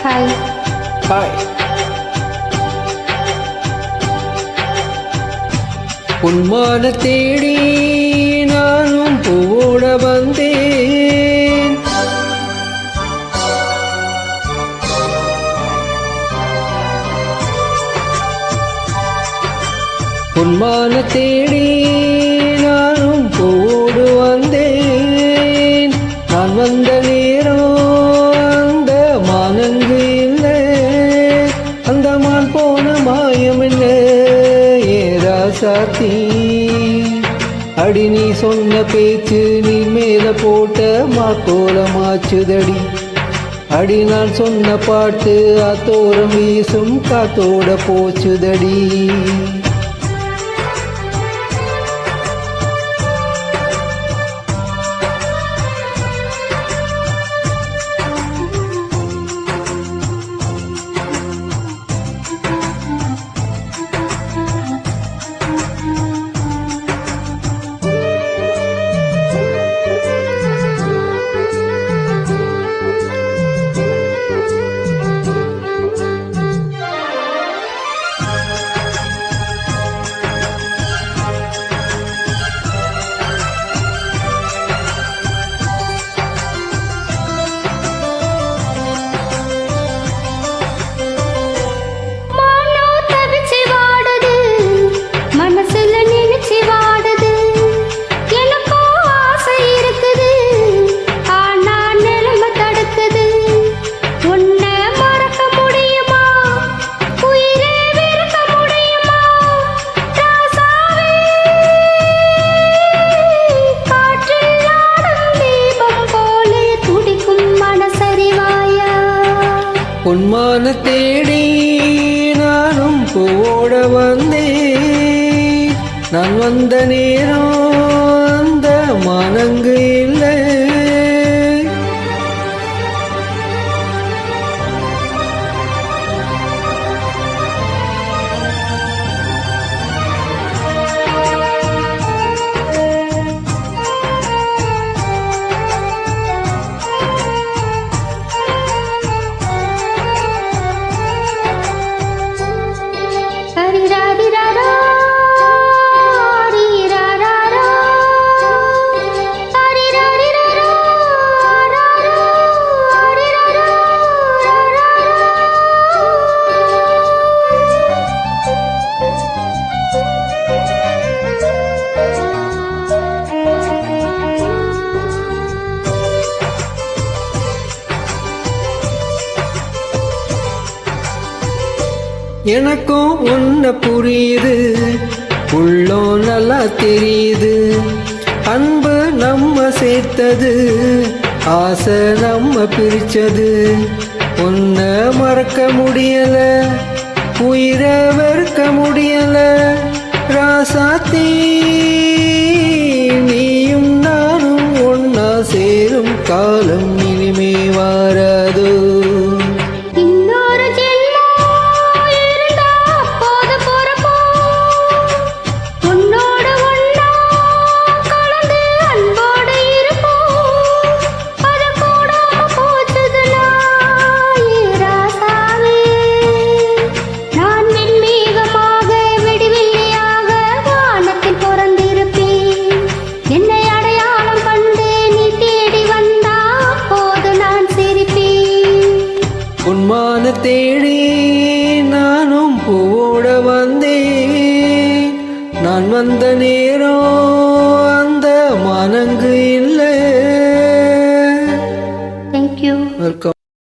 Hi hi. உன்மான தேடி நானும் பூவோட வந்தேன். உன்மான தேடி நானும் பூவோடு வந்தேன். நான் வந்த நேரம் அந்த மானங்கு இல்லை, அந்த மான் போன மாயம் என்ன ஏராசாத்தி. அடி நீ சொன்ன பேச்சு நீ மேல போட்ட மாக்கோலமாச்சுதடி. அடி நான் சொன்ன பாட்டு அத்தோரம் வீசும் காத்தோட போச்சுதடி. பொன்மான தேடி நானும் போட வந்தேன். நான் வந்த நேரம் அந்த மானங்கு இல்லை. எனக்கும் உன்ன புரியுது, உள்ளம் நல்லா தெரியுது. அன்பு நம்ம சேர்த்தது, ஆசை நம்ம பிரிச்சது. உன்னை மறக்க முடியல, உயிரை வெறுக்க முடியல. ராசாத்தி நீயும் நானும் ஒன்னா சேரும் காலம் இனிமே வாராதோ. உன்மான தேடி நானும் பூவோட வந்தேன். நான் வந்த நேரம் அந்த மானங்கு இல்லை. தேங்க்யூ. வெல்கம்.